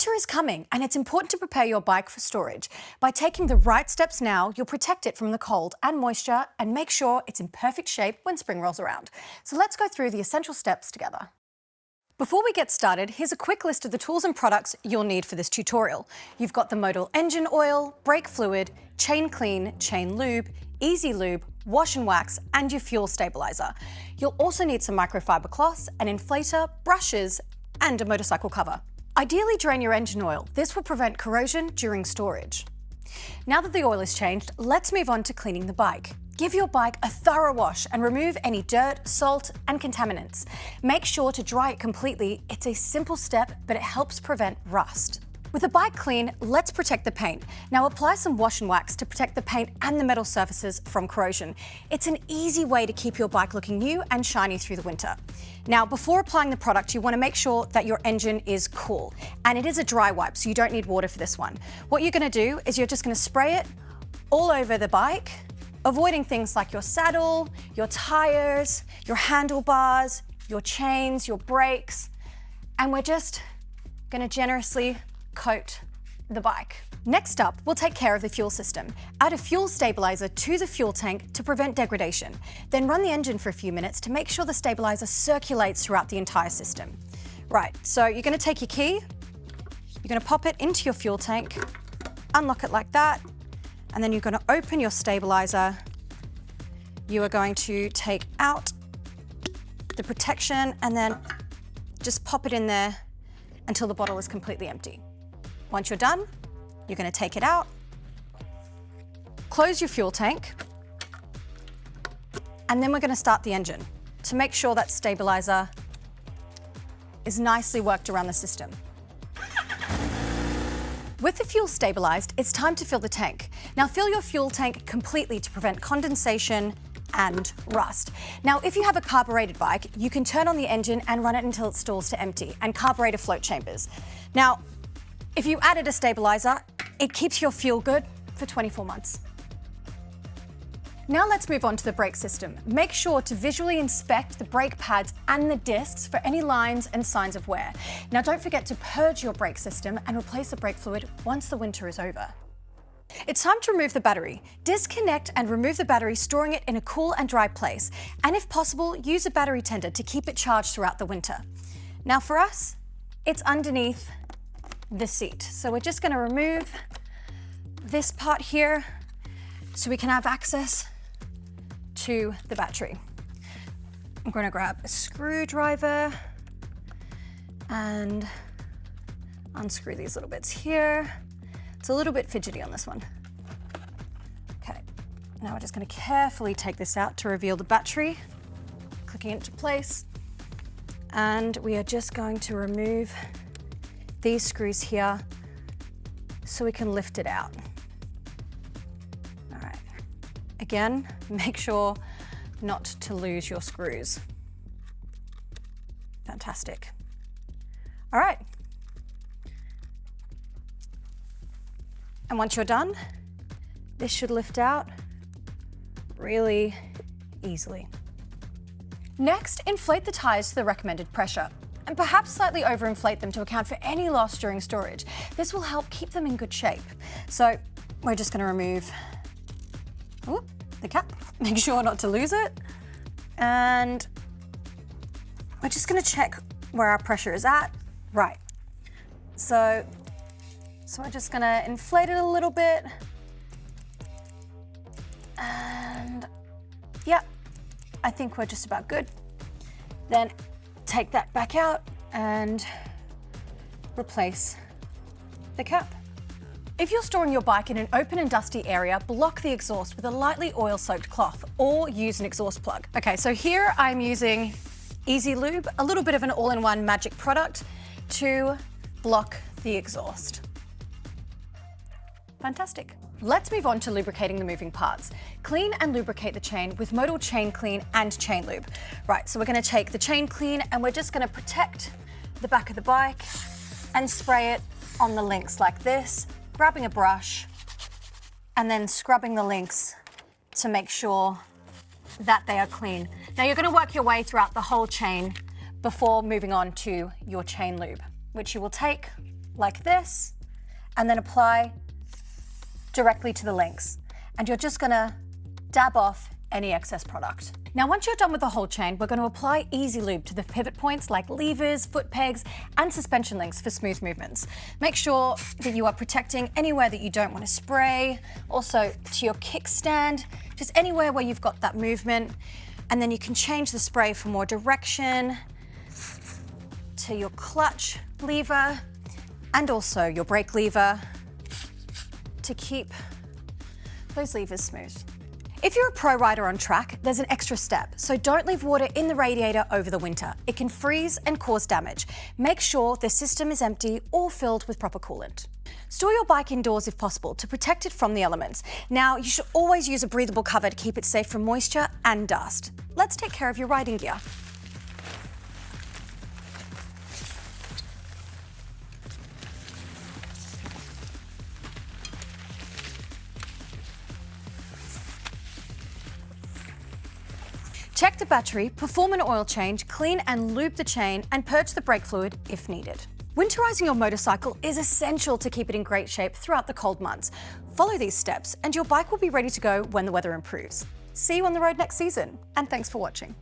Winter is coming and it's important to prepare your bike for storage. By taking the right steps now, you'll protect it from the cold and moisture and make sure it's in perfect shape when spring rolls around. So let's go through the essential steps together. Before we get started, here's a quick list of the tools and products you'll need for this tutorial. You've got the Motul engine oil, brake fluid, chain clean, chain lube, easy lube, wash and wax, and your fuel stabilizer. You'll also need some microfiber cloths, an inflator, brushes, and a motorcycle cover. Ideally, drain your engine oil. This will prevent corrosion during storage. Now that the oil is changed, let's move on to cleaning the bike. Give your bike a thorough wash and remove any dirt, salt, and contaminants. Make sure to dry it completely. It's a simple step, but it helps prevent rust. With the bike clean, let's protect the paint. Now apply some wash and wax to protect the paint and the metal surfaces from corrosion. It's an easy way to keep your bike looking new and shiny through the winter. Now, before applying the product, you want to make sure that your engine is cool. And it is a dry wipe, so you don't need water for this one. What you're going to do is you're just going to spray it all over the bike, avoiding things like your saddle, your tires, your handlebars, your chains, your brakes. And we're just going to generously coat the bike. Next up, we'll take care of the fuel system. Add a fuel stabilizer to the fuel tank to prevent degradation. Then run the engine for a few minutes to make sure the stabilizer circulates throughout the entire system. Right, so you're going to take your key, you're going to pop it into your fuel tank, unlock it like that, and then you're going to open your stabilizer. You are going to take out the protection and then just pop it in there until the bottle is completely empty. Once you're done, you're going to take it out, close your fuel tank, and then we're going to start the engine to make sure that stabilizer is nicely worked around the system. With the fuel stabilized, it's time to fill the tank. Now fill your fuel tank completely to prevent condensation and rust. Now, if you have a carbureted bike, you can turn on the engine and run it until it stalls to empty and carburetor float chambers. Now, if you added a stabilizer, it keeps your fuel good for 24 months. Now let's move on to the brake system. Make sure to visually inspect the brake pads and the discs for any lines and signs of wear. Now don't forget to purge your brake system and replace the brake fluid once the winter is over. It's time to remove the battery. Disconnect and remove the battery, storing it in a cool and dry place. And if possible, use a battery tender to keep it charged throughout the winter. Now for us, it's underneath the seat. So we're just going to remove this part here so we can have access to the battery. I'm going to grab a screwdriver and unscrew these little bits here. It's a little bit fidgety on this one. Okay, now we're just going to carefully take this out to reveal the battery, clicking it into place. And we are just going to remove these screws here so we can lift it out. All right, again, make sure not to lose your screws. Fantastic. All right. And once you're done, this should lift out really easily. Next, inflate the tires to the recommended pressure, and perhaps slightly overinflate them to account for any loss during storage. This will help keep them in good shape. So we're just going to remove the cap, make sure not to lose it, and we're just going to check where our pressure is at. Right. So we're just going to inflate it a little bit, and yeah, I think we're just about good. Then take that back out and replace the cap. If you're storing your bike in an open and dusty area, block the exhaust with a lightly oil-soaked cloth or use an exhaust plug. Okay, so here I'm using Easy Lube, a little bit of an all-in-one magic product to block the exhaust. Fantastic. Let's move on to lubricating the moving parts. Clean and lubricate the chain with Motul Chain Clean and Chain Lube. Right, so we're going to take the chain clean and we're just going to protect the back of the bike and spray it on the links like this, grabbing a brush and then scrubbing the links to make sure that they are clean. Now you're going to work your way throughout the whole chain before moving on to your chain lube, which you will take like this, and then apply directly to the links. And you're just gonna dab off any excess product. Now, once you're done with the whole chain, we're going to apply Easy Lube to the pivot points like levers, foot pegs, and suspension links for smooth movements. Make sure that you are protecting anywhere that you don't want to spray, also to your kickstand, just anywhere where you've got that movement. And then you can change the spray for more direction to your clutch lever and also your brake lever to keep those levers smooth. If you're a pro rider on track, there's an extra step, so don't leave water in the radiator over the winter. It can freeze and cause damage. Make sure the system is empty or filled with proper coolant. Store your bike indoors if possible to protect it from the elements. Now, you should always use a breathable cover to keep it safe from moisture and dust. Let's take care of your riding gear. Check the battery, perform an oil change, clean and lube the chain, and purge the brake fluid if needed. Winterizing your motorcycle is essential to keep it in great shape throughout the cold months. Follow these steps and your bike will be ready to go when the weather improves. See you on the road next season, and thanks for watching.